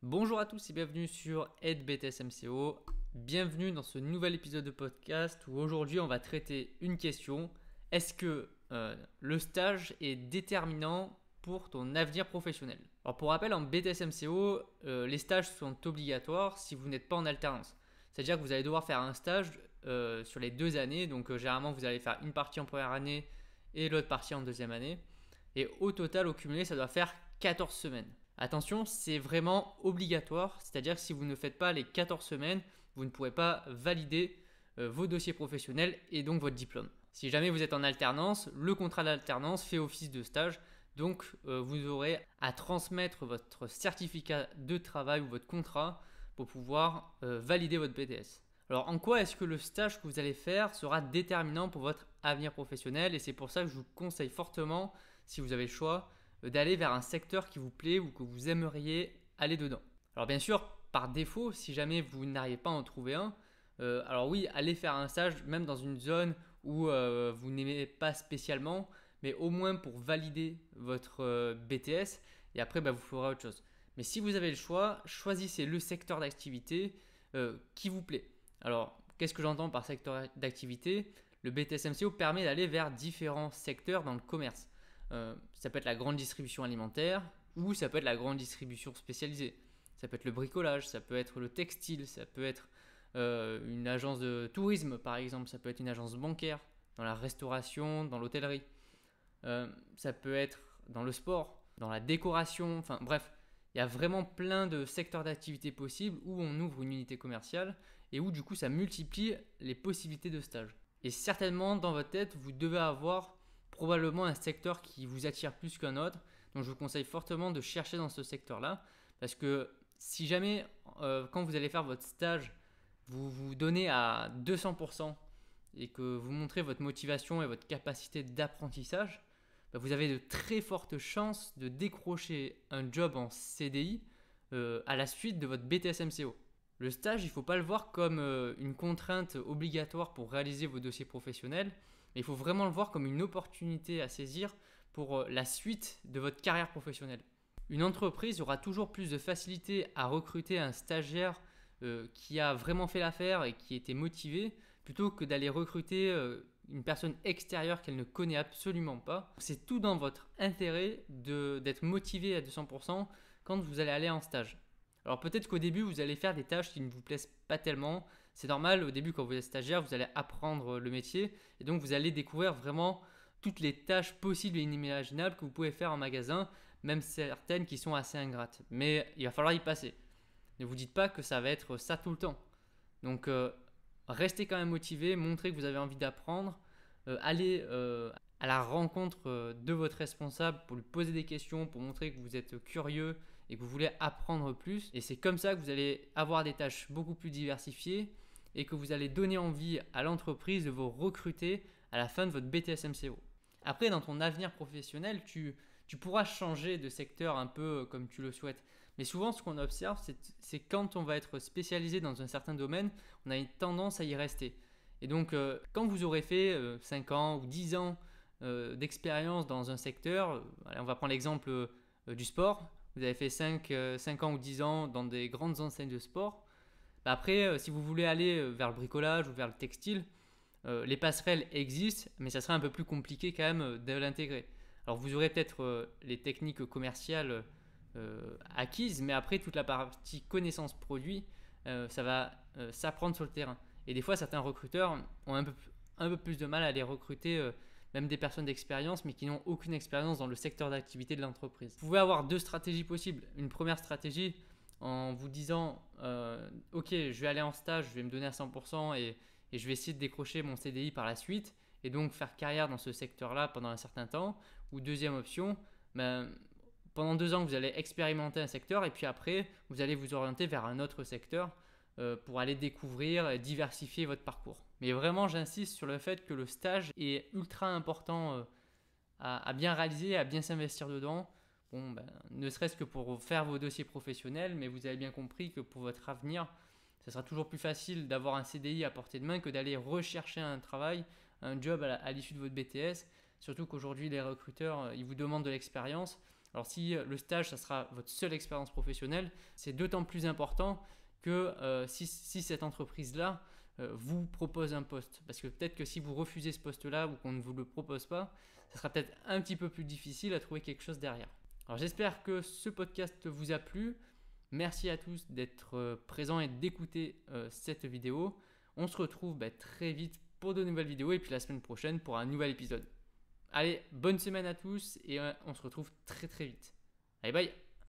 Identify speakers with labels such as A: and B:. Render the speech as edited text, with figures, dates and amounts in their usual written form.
A: Bonjour à tous et bienvenue sur Aide BTS MCO. Bienvenue dans ce nouvel épisode de podcast où aujourd'hui on va traiter une question. Est-ce que le stage est déterminant pour ton avenir professionnel? Alors pour rappel, en BTS MCO, les stages sont obligatoires si vous n'êtes pas en alternance. C'est-à-dire que vous allez devoir faire un stage sur les 2 années. Donc généralement vous allez faire une partie en première année et l'autre partie en deuxième année. Et au total, au cumulé, ça doit faire 14 semaines. Attention, c'est vraiment obligatoire, c'est-à-dire que si vous ne faites pas les 14 semaines, vous ne pourrez pas valider vos dossiers professionnels et donc votre diplôme. Si jamais vous êtes en alternance, le contrat d'alternance fait office de stage, donc vous aurez à transmettre votre certificat de travail ou votre contrat pour pouvoir valider votre BTS. Alors en quoi est-ce que le stage que vous allez faire sera déterminant pour votre avenir professionnel? Et c'est pour ça que je vous conseille fortement, si vous avez le choix, d'aller vers un secteur qui vous plaît ou que vous aimeriez aller dedans. Alors bien sûr, par défaut, si jamais vous n'arrivez pas à en trouver un, alors oui, allez faire un stage même dans une zone où vous n'aimez pas spécialement, mais au moins pour valider votre BTS et après vous ferez autre chose. Mais si vous avez le choix, choisissez le secteur d'activité qui vous plaît. Alors, qu'est-ce que j'entends par secteur d'activité? Le BTS MCO permet d'aller vers différents secteurs dans le commerce. Ça peut être la grande distribution alimentaire ou ça peut être la grande distribution spécialisée. Ça peut être le bricolage, ça peut être le textile, ça peut être une agence de tourisme par exemple, ça peut être une agence bancaire, dans la restauration, dans l'hôtellerie. Ça peut être dans le sport, dans la décoration, enfin bref, il y a vraiment plein de secteurs d'activité possibles où on ouvre une unité commerciale et où du coup ça multiplie les possibilités de stage. Et certainement dans votre tête, vous devez avoir probablement un secteur qui vous attire plus qu'un autre. Donc je vous conseille fortement de chercher dans ce secteur-là. Parce que si jamais, quand vous allez faire votre stage, vous vous donnez à 200% et que vous montrez votre motivation et votre capacité d'apprentissage, vous avez de très fortes chances de décrocher un job en CDI à la suite de votre BTS MCO. Le stage, il ne faut pas le voir comme une contrainte obligatoire pour réaliser vos dossiers professionnels, mais il faut vraiment le voir comme une opportunité à saisir pour la suite de votre carrière professionnelle. Une entreprise aura toujours plus de facilité à recruter un stagiaire qui a vraiment fait l'affaire et qui était motivé, plutôt que d'aller recruter une personne extérieure qu'elle ne connaît absolument pas. C'est tout dans votre intérêt d'être motivé à 200% quand vous allez aller en stage. Alors peut-être qu'au début, vous allez faire des tâches qui ne vous plaisent pas tellement. C'est normal, au début, quand vous êtes stagiaire, vous allez apprendre le métier et donc vous allez découvrir vraiment toutes les tâches possibles et inimaginables que vous pouvez faire en magasin, même certaines qui sont assez ingrates. Mais il va falloir y passer. Ne vous dites pas que ça va être ça tout le temps. Donc restez quand même motivé, montrez que vous avez envie d'apprendre, allez à la rencontre de votre responsable pour lui poser des questions, pour montrer que vous êtes curieux et que vous voulez apprendre plus. Et c'est comme ça que vous allez avoir des tâches beaucoup plus diversifiées et que vous allez donner envie à l'entreprise de vous recruter à la fin de votre BTS MCO. Après, dans ton avenir professionnel, tu pourras changer de secteur un peu comme tu le souhaites. Mais souvent, ce qu'on observe, c'est quand on va être spécialisé dans un certain domaine, on a une tendance à y rester. Et donc, quand vous aurez fait 5 ans ou 10 ans d'expérience dans un secteur, allez, on va prendre l'exemple du sport, vous avez fait 5 ans ou 10 ans dans des grandes enseignes de sport, après, si vous voulez aller vers le bricolage ou vers le textile, les passerelles existent, mais ça serait un peu plus compliqué quand même de l'intégrer. Alors vous aurez peut-être les techniques commerciales acquises, mais après toute la partie connaissance produit, ça va s'apprendre sur le terrain. Et des fois, certains recruteurs ont un peu plus de mal à les recruter, même des personnes d'expérience, mais qui n'ont aucune expérience dans le secteur d'activité de l'entreprise. Vous pouvez avoir deux stratégies possibles. Une première stratégie en vous disant ok, je vais aller en stage, je vais me donner à 100% et je vais essayer de décrocher mon CDI par la suite et donc faire carrière dans ce secteur-là pendant un certain temps. Ou deuxième option, pendant 2 ans, vous allez expérimenter un secteur et puis après, vous allez vous orienter vers un autre secteur pour aller découvrir et diversifier votre parcours. Mais vraiment, j'insiste sur le fait que le stage est ultra important à bien réaliser, à bien s'investir dedans. Bon, ne serait-ce que pour faire vos dossiers professionnels, mais vous avez bien compris que pour votre avenir, ça sera toujours plus facile d'avoir un CDI à portée de main que d'aller rechercher un travail, un job à l'issue de votre BTS. Surtout qu'aujourd'hui, les recruteurs, ils vous demandent de l'expérience. Alors si le stage, ça sera votre seule expérience professionnelle, c'est d'autant plus important que si cette entreprise-là vous propose un poste. Parce que peut-être que si vous refusez ce poste-là ou qu'on ne vous le propose pas, ça sera peut-être un petit peu plus difficile à trouver quelque chose derrière. Alors j'espère que ce podcast vous a plu. Merci à tous d'être présents et d'écouter cette vidéo. On se retrouve très vite pour de nouvelles vidéos et puis la semaine prochaine pour un nouvel épisode. Allez, bonne semaine à tous et on se retrouve très très vite. Allez, bye!